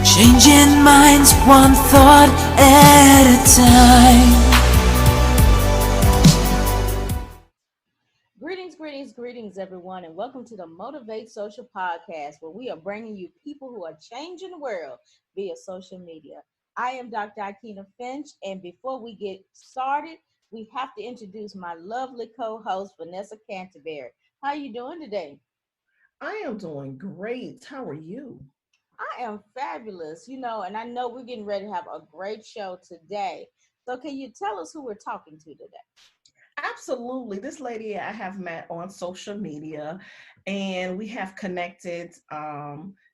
Changing minds one thought at a time. Greetings, everyone, and welcome to the Motivate Social Podcast, where we are bringing you people who are changing the world via social media. I am Dr. Kyonna, and before we get started, we have to introduce my lovely co-host, Vanessa Canterbury. How are you doing today? I am doing great. How are you? I am fabulous, and I know we're getting ready to have a great show today. So, can you tell us who we're talking to today? Absolutely. This lady I have met on social media, and we have connected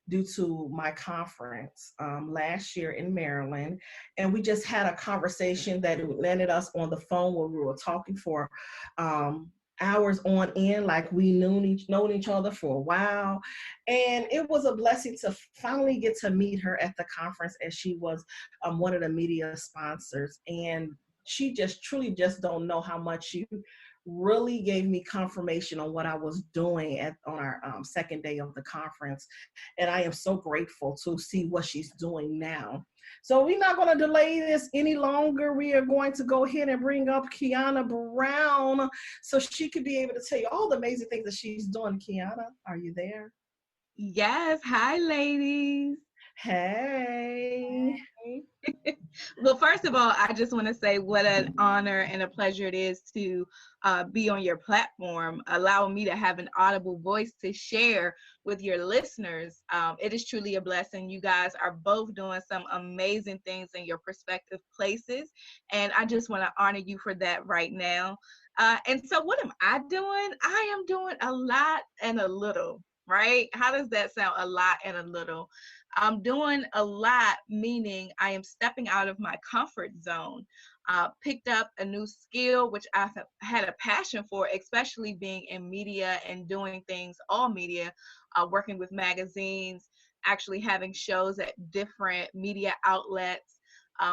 due to my conference last year in Maryland. And we just had a conversation that landed us on the phone where we were talking for um, hours on end, like we known each other for a while. And it was a blessing to finally get to meet her at the conference, as she was one of the media sponsors. And she just truly just don't know how much she really gave me confirmation on what I was doing on our second day of the conference. And I am so grateful to see what she's doing now. So we're not going to delay this any longer. We are going to go ahead and bring up Kyonna Brown so she could be able to tell you all the amazing things that she's doing. Kyonna, are you there? Yes. Hi, ladies. Hey. Well, first of all, I just want to say what an honor and a pleasure it is to be on your platform, allowing me to have an audible voice to share with your listeners. It is truly a blessing. You guys are both doing some amazing things in your respective places, and I just want to honor you for that right now. And so, what am I doing? I am doing a lot and a little. Right? How does that sound? A lot and a little. I'm doing a lot, meaning I am stepping out of my comfort zone. Picked up a new skill, which I've had a passion for, especially being in media and doing things, all media, working with magazines, actually having shows at different media outlets.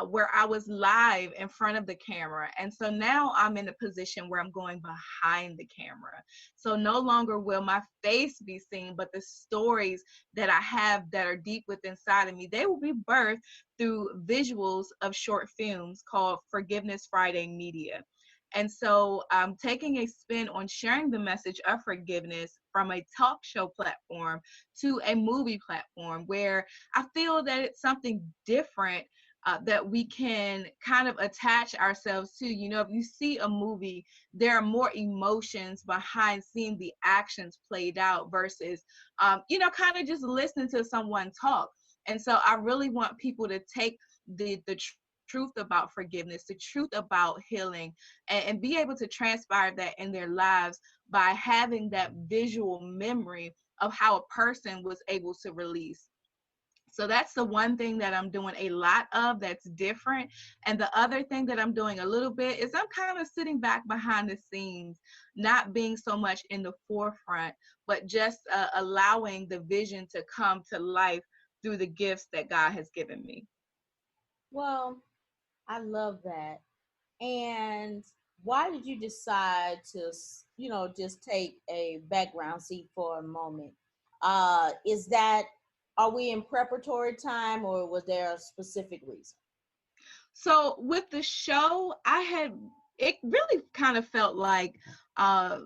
Where I was live in front of the camera. And so now I'm in a position where I'm going behind the camera. So no longer will my face be seen, but the stories that I have that are deep within inside of me, they will be birthed through visuals of short films called Forgiveness Friday Media. And so I'm taking a spin on sharing the message of forgiveness from a talk show platform to a movie platform where I feel that it's something different that we can kind of attach ourselves to. You know, if you see a movie, there are more emotions behind seeing the actions played out versus, kind of just listening to someone talk. And so I really want people to take the truth about forgiveness, the truth about healing, and be able to transpire that in their lives by having that visual memory of how a person was able to release. So that's the one thing that I'm doing a lot of that's different. And the other thing that I'm doing a little bit is I'm kind of sitting back behind the scenes, not being so much in the forefront, but just allowing the vision to come to life through the gifts that God has given me. Well, I love that. And why did you decide to, just take a background seat for a moment? Is that, are we in preparatory time or was there a specific reason? So with the show, it really kind of felt like uh,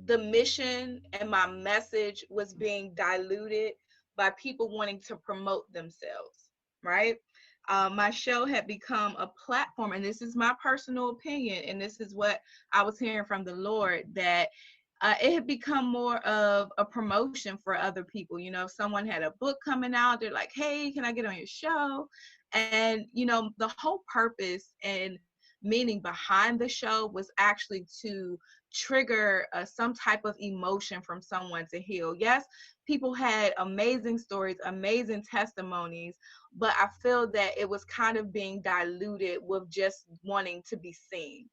the mission and my message was being diluted by people wanting to promote themselves, right? My show had become a platform, and this is my personal opinion, and this is what I was hearing from the Lord, that it had become more of a promotion for other people. You know, if someone had a book coming out, they're like, hey, can I get on your show? And, the whole purpose and meaning behind the show was actually to trigger some type of emotion from someone to heal. Yes, people had amazing stories, amazing testimonies, but I feel that it was kind of being diluted with just wanting to be seen.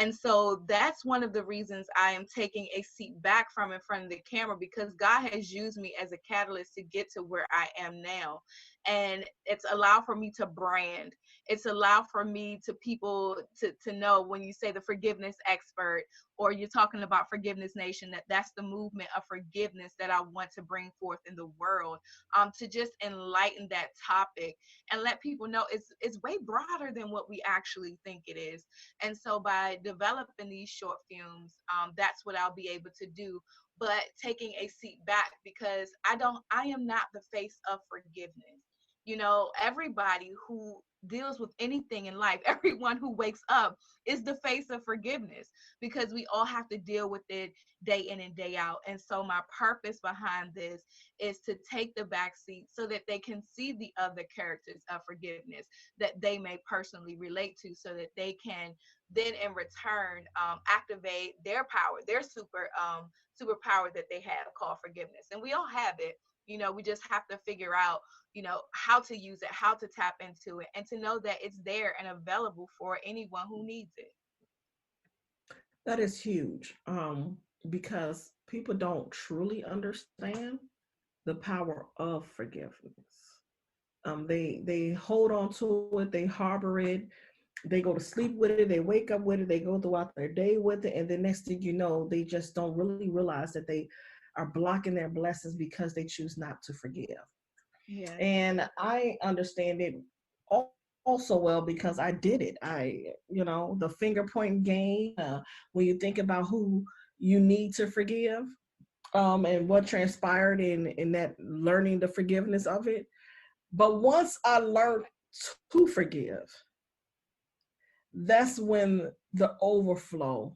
And so that's one of the reasons I am taking a seat back from in front of the camera, because God has used me as a catalyst to get to where I am now. And it's allowed for me to brand. It's allowed for me to people to know, when you say the forgiveness expert, or you're talking about Forgiveness Nation, that's the movement of forgiveness that I want to bring forth in the world, to just enlighten that topic and let people know it's way broader than what we actually think it is. And so by developing these short films, that's what I'll be able to do. But taking a seat back, because I am not the face of forgiveness. You know, everybody who deals with anything in life, everyone who wakes up is the face of forgiveness, because we all have to deal with it day in and day out. And so my purpose behind this is to take the back seat so that they can see the other characters of forgiveness that they may personally relate to, so that they can then in return activate their power, their superpower that they have, called forgiveness. And we all have it. You know, we just have to figure out, you know, how to use it, how to tap into it, and to know that it's there and available for anyone who needs it. That is huge, because people don't truly understand the power of forgiveness. They hold on to it, they harbor it, they go to sleep with it, they wake up with it, they go throughout their day with it, and the next thing you know, they just don't really realize that they are blocking their blessings because they choose not to forgive. Yes. And I understand it also well because I did it. The finger point game, when you think about who you need to forgive, and what transpired in that learning the forgiveness of it. But once I learned to forgive, that's when the overflow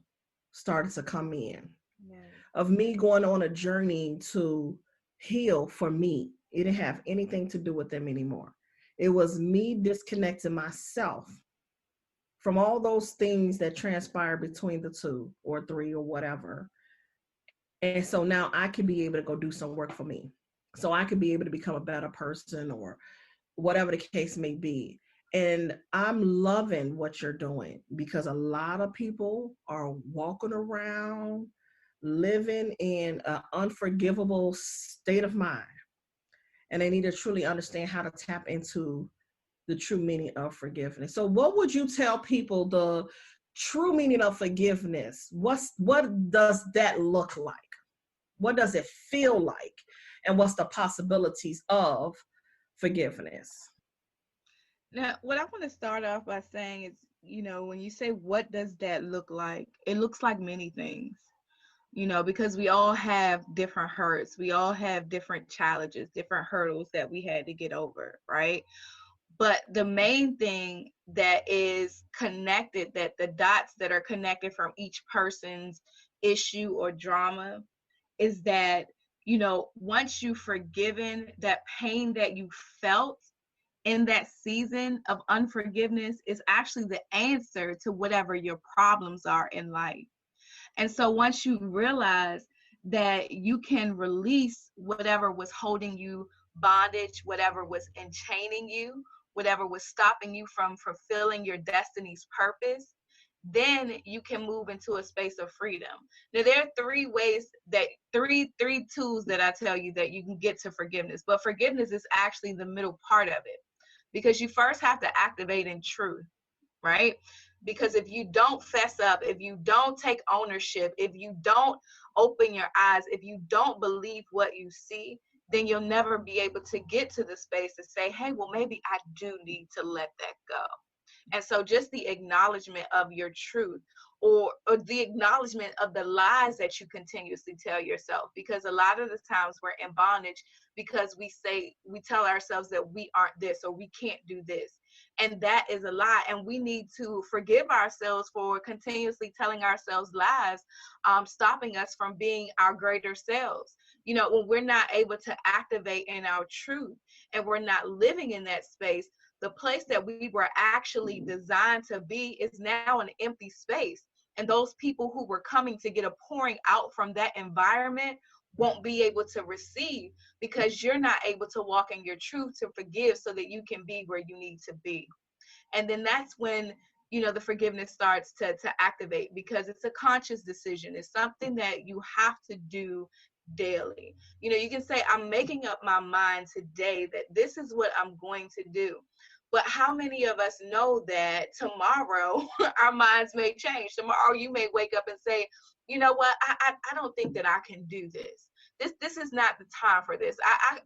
started to come in, Yes. of me going on a journey to heal for me. It didn't have anything to do with them anymore. It was me disconnecting myself from all those things that transpired between the two or three or whatever. And so now I can be able to go do some work for me. So I could be able to become a better person or whatever the case may be. And I'm loving what you're doing, because a lot of people are walking around living in an unforgivable state of mind. And they need to truly understand how to tap into the true meaning of forgiveness. So what would you tell people the true meaning of forgiveness? What does that look like? What does it feel like? And what's the possibilities of forgiveness? Now, what I want to start off by saying is, you know, when you say what does that look like, it looks like many things, you know, because we all have different hurts. We all have different challenges, different hurdles that we had to get over, right? But the main thing that is connected, that the dots that are connected from each person's issue or drama, is that, you know, once you've forgiven, that pain that you felt in that season of unforgiveness is actually the answer to whatever your problems are in life. And so once you realize that you can release whatever was holding you bondage, whatever was enchaining you, whatever was stopping you from fulfilling your destiny's purpose, then you can move into a space of freedom. Now, there are three ways that three tools that I tell you that you can get to forgiveness, but forgiveness is actually the middle part of it, because you first have to activate in truth, right? Because if you don't fess up, if you don't take ownership, if you don't open your eyes, if you don't believe what you see, then you'll never be able to get to the space to say, hey, well, maybe I do need to let that go. And so just the acknowledgement of your truth, or the acknowledgement of the lies that you continuously tell yourself, because a lot of the times we're in bondage because we tell ourselves that we aren't this or we can't do this. And that is a lie. And we need to forgive ourselves for continuously telling ourselves lies, stopping us from being our greater selves. You know, when we're not able to activate in our truth and we're not living in that space, the place that we were actually designed to be is now an empty space. And those people who were coming to get a pouring out from that environment won't be able to receive, because you're not able to walk in your truth to forgive so that you can be where you need to be. And then that's when, the forgiveness starts to activate, because it's a conscious decision. It's something that you have to do daily. You can say, I'm making up my mind today that this is what I'm going to do. But how many of us know that tomorrow our minds may change? Tomorrow you may wake up and say, you know what, I don't think that I can do this. This is not the time for this.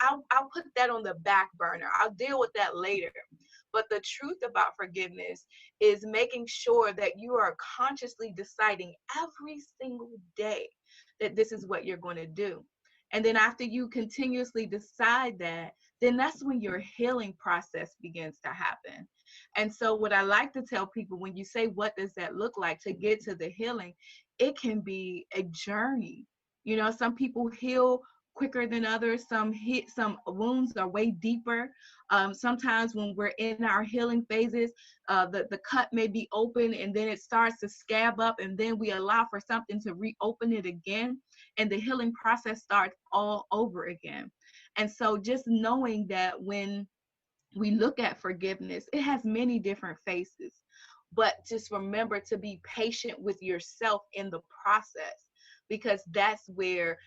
I'll put that on the back burner. I'll deal with that later. But the truth about forgiveness is making sure that you are consciously deciding every single day that this is what you're going to do. And then after you continuously decide that, then that's when your healing process begins to happen. And so what I like to tell people, when you say, what does that look like to get to the healing? It can be a journey. Some people heal quicker than others. Some wounds are way deeper. Sometimes when we're in our healing phases, the cut may be open and then it starts to scab up, and then we allow for something to reopen it again, and the healing process starts all over again. And so just knowing that when we look at forgiveness, it has many different faces, but just remember to be patient with yourself in the process, because that's where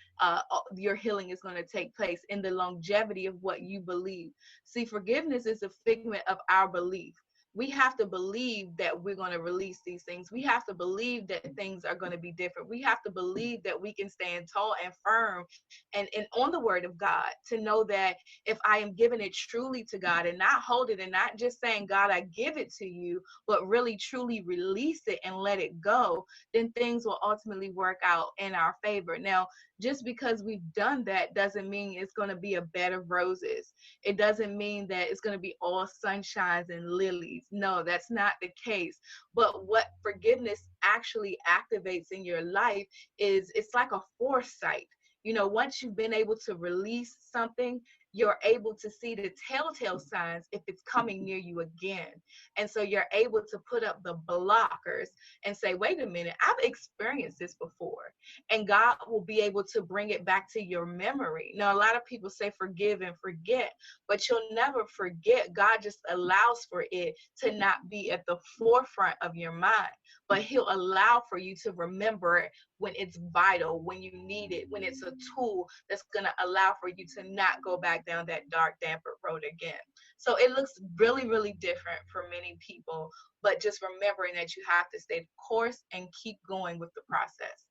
your healing is going to take place, in the longevity of what you believe. See, forgiveness is a figment of our belief. We have to believe that we're going to release these things. We have to believe that things are going to be different. We have to believe that we can stand tall and firm and on the word of God, to know that if I am giving it truly to God and not hold it, and not just saying, God, I give it to you, but really truly release it and let it go, then things will ultimately work out in our favor. Now, just because we've done that doesn't mean it's going to be a bed of roses. It doesn't mean that it's going to be all sunshines and lilies. No, that's not the case. But what forgiveness actually activates in your life is, it's like a foresight. Once you've been able to release something, you're able to see the telltale signs if it's coming near you again. And so you're able to put up the blockers and say, wait a minute, I've experienced this before. And God will be able to bring it back to your memory. Now, a lot of people say forgive and forget, but you'll never forget. God just allows for it to not be at the forefront of your mind, but he'll allow for you to remember it when it's vital, when you need it, when it's a tool that's going to allow for you to not go back down that dark, damper road again. So it looks really, really different for many people, but just remembering that you have to stay the course and keep going with the process.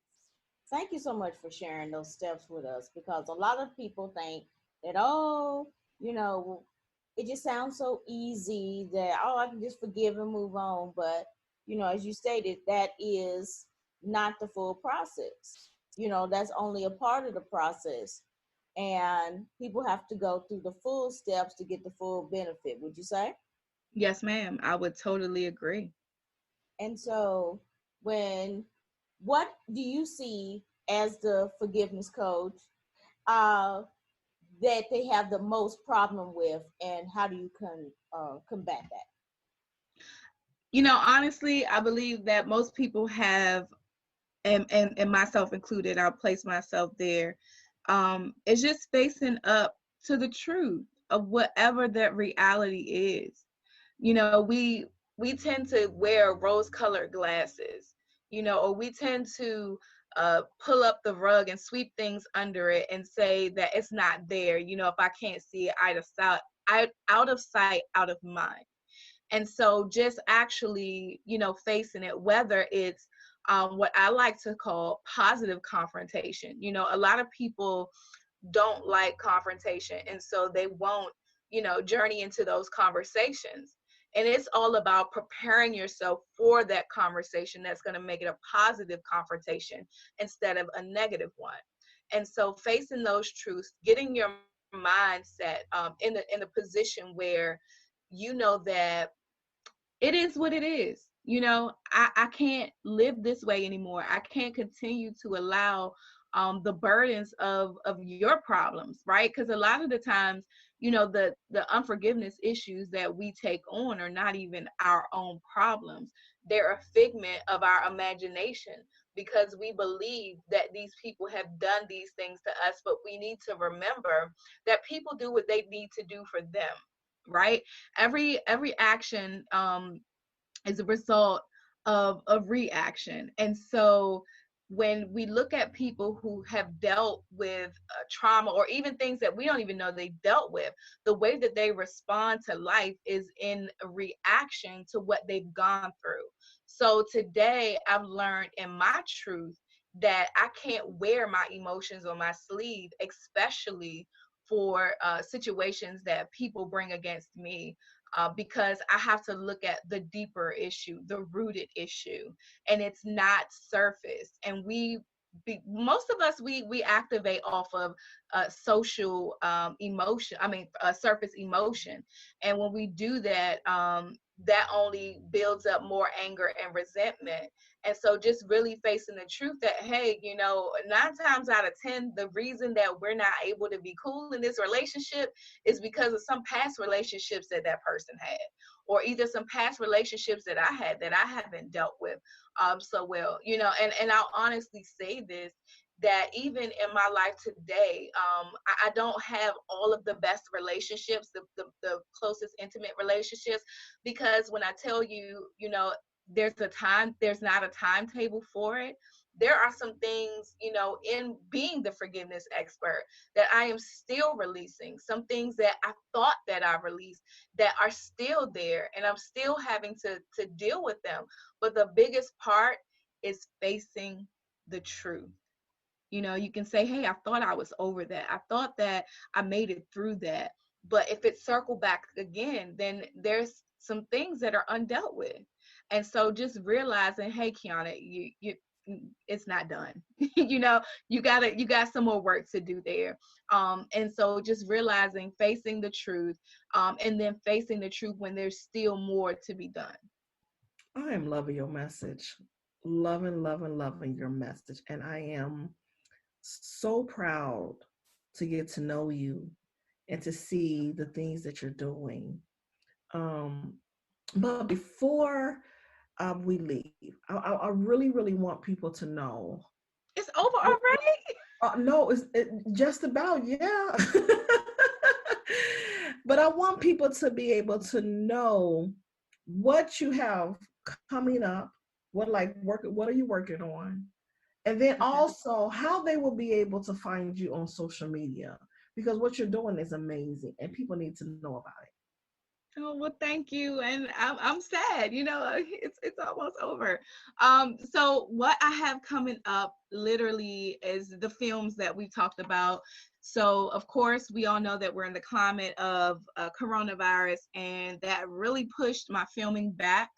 Thank you so much for sharing those steps with us, because a lot of people think that, oh, you know, it just sounds so easy that, oh, I can just forgive and move on. But, as you stated, that is not the full process. That's only a part of the process. And people have to go through the full steps to get the full benefit, would you say? Yes, ma'am. I would totally agree. And so, what do you see as the forgiveness coach uh, that they have the most problem with, and how do you combat that? Honestly, I believe that most people have, and myself included, I'll place myself there, it's just facing up to the truth of whatever that reality is. We tend to wear rose-colored glasses, or we tend to pull up the rug and sweep things under it and say that it's not there. If I can't see it, out of sight, out of mind. And so just actually, facing it, whether it's what I like to call positive confrontation. A lot of people don't like confrontation, and so they won't, journey into those conversations. And it's all about preparing yourself for that conversation that's going to make it a positive confrontation instead of a negative one. And so facing those truths, getting your mindset in the position where you know that it is what it is. I can't live this way anymore. I can't continue to allow the burdens of your problems, right? Because a lot of the times, the unforgiveness issues that we take on are not even our own problems. They're a figment of our imagination, because we believe that these people have done these things to us. But we need to remember that people do what they need to do for them, right? Every action is a result of reaction. And so when we look at people who have dealt with trauma, or even things that we don't even know they dealt with, the way that they respond to life is in a reaction to what they've gone through. So today I've learned in my truth that I can't wear my emotions on my sleeve, especially for situations that people bring against me, because I have to look at the deeper issue, the rooted issue, and it's not surface. And most of us, we activate off of social emotion. I mean, surface emotion, and when we do that, that only builds up more anger and resentment. And so just really facing the truth that, hey, 9 times out of 10, the reason that we're not able to be cool in this relationship is because of some past relationships that that person had, or either some past relationships that I had that I haven't dealt with so well, and I'll honestly say this, that even in my life today, I don't have all of the best relationships, the closest intimate relationships, because when I tell you, there's not a timetable for it. There are some things, in being the forgiveness expert, that I am still releasing, some things that I thought that I released that are still there, and I'm still having to deal with them. But the biggest part is facing the truth. You can say, hey, I thought I was over that. I thought that I made it through that. But if it circled back again, then there's some things that are undealt with. And so just realizing, hey, Kyonna, it's not done. You got some more work to do there. And so just realizing, facing the truth, and then facing the truth when there's still more to be done. I am loving your message. Loving, loving, loving your message. And I am so proud to get to know you and to see the things that you're doing. Um, but before we leave, I really, really want people to know. It's over already? No, just about, yeah. But I want people to be able to know what you have coming up, what are you working on? And then also how they will be able to find you on social media, because what you're doing is amazing and people need to know about it. Oh, well, thank you. And I'm sad, it's almost over. So what I have coming up literally is the films that we talked about. So of course, we all know that we're in the climate of coronavirus, and that really pushed my filming back.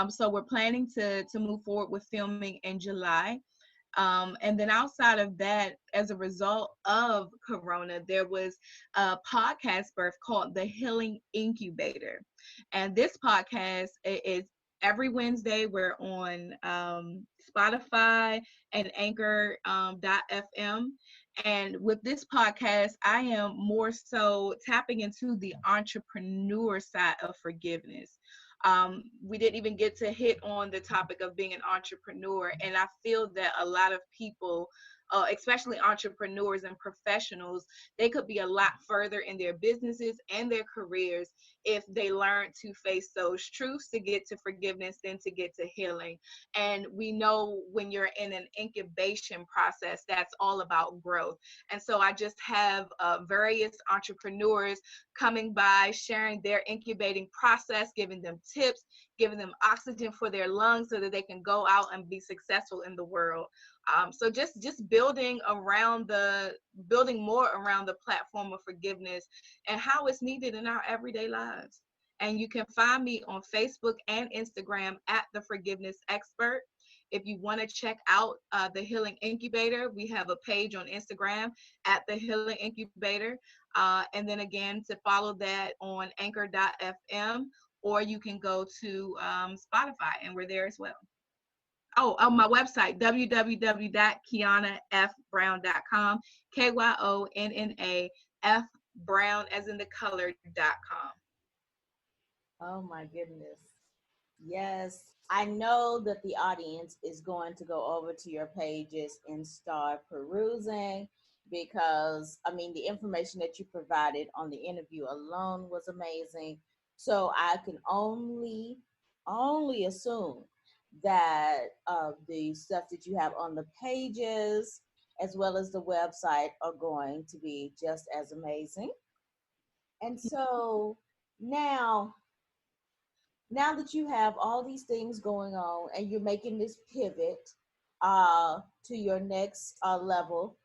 So we're planning to move forward with filming in July. And then outside of that, as a result of Corona, there was a podcast birth called The Healing Incubator. And this podcast is every Wednesday. We're on Spotify and Anchor .fm. And with this podcast, I am more so tapping into the entrepreneur side of forgiveness. We didn't even get to hit on the topic of being an entrepreneur. And I feel that a lot of people, especially entrepreneurs and professionals, they could be a lot further in their businesses and their careers if they learn to face those truths to get to forgiveness, then to get to healing. And we know when you're in an incubation process, that's all about growth. And so I just have various entrepreneurs coming by, sharing their incubating process, giving them tips, giving them oxygen for their lungs so that they can go out and be successful in the world. So just building more around the platform of forgiveness and how it's needed in our everyday lives. And you can find me on Facebook and Instagram at The Forgiveness Expert. If you want to check out The Healing Incubator, we have a page on Instagram at The Healing Incubator. And then again, to follow that on anchor.fm, or you can go to Spotify, and we're there as well. Oh, on my website, www.kyonnafbrown.com, KYONNA Brown as in the color.com. Oh my goodness. Yes. I know that the audience is going to go over to your pages and start perusing, because I mean the information that you provided on the interview alone was amazing. So I can only only assume that the stuff that you have on the pages as well as the website are going to be just as amazing. And so now, now that you have all these things going on and you're making this pivot to your next level,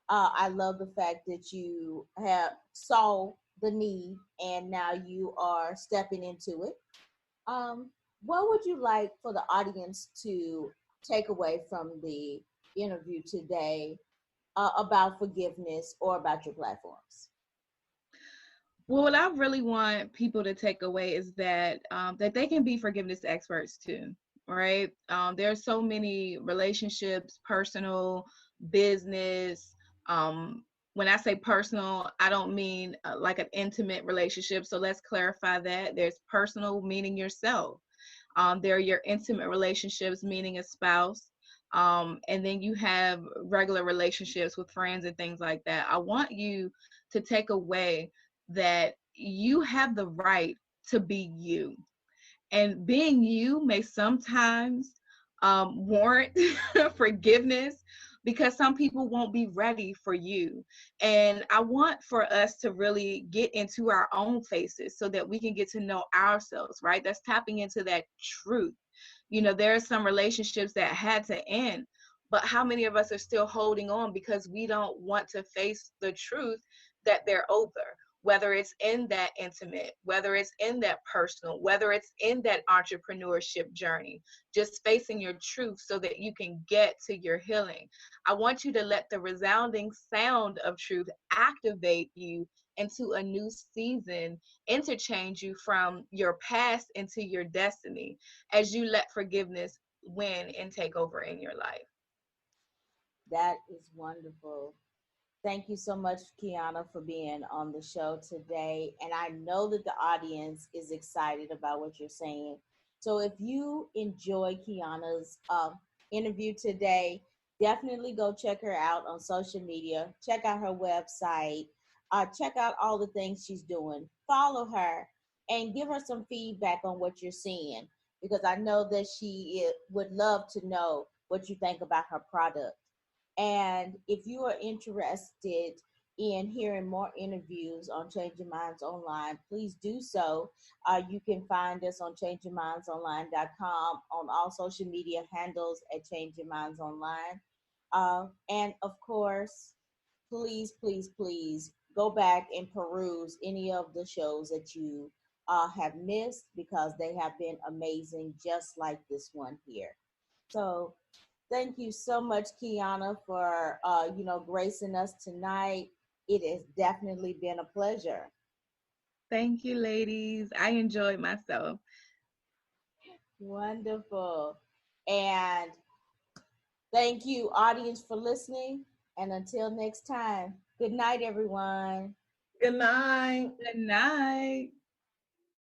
I love the fact that you have saw the need and now you are stepping into it. Um, what would you like for the audience to take away from the interview today about forgiveness or about your platforms? Well, what I really want people to take away is that that they can be forgiveness experts too, right? There are so many relationships, personal, business. When I say personal, I don't mean like an intimate relationship. So let's clarify that. There's personal, meaning yourself. There are your intimate relationships, meaning a spouse. And then you have regular relationships with friends and things like that. I want you to take away that you have the right to be you. And being you may sometimes warrant forgiveness because some people won't be ready for you. And I want for us to really get into our own faces so that we can get to know ourselves, right? That's tapping into that truth. You know, there are some relationships that had to end, but how many of us are still holding on because we don't want to face the truth that they're over? Whether it's in that intimate, whether it's in that personal, whether it's in that entrepreneurship journey, just facing your truth so that you can get to your healing. I want you to let the resounding sound of truth activate you into a new season, interchange you from your past into your destiny as you let forgiveness win and take over in your life. That is wonderful. Thank you so much, Kyonna, for being on the show today. And I know that the audience is excited about what you're saying. So if you enjoy Kyonna's interview today, definitely go check her out on social media. Check out her website. Check out all the things she's doing. Follow her and give her some feedback on what you're seeing because I know that she would love to know what you think about her product. And if you are interested in hearing more interviews on Changing Minds Online, please do so. You can find us on changingmindsonline.com on all social media handles at Changing Minds Online. And of course, please, please, please go back and peruse any of the shows that you have missed because they have been amazing, just like this one here. So thank you so much, Kyonna, for gracing us tonight. It has definitely been a pleasure. Thank you, ladies. I enjoyed myself. Wonderful. And thank you, audience, for listening. And until next time, good night, everyone. Good night. Good night.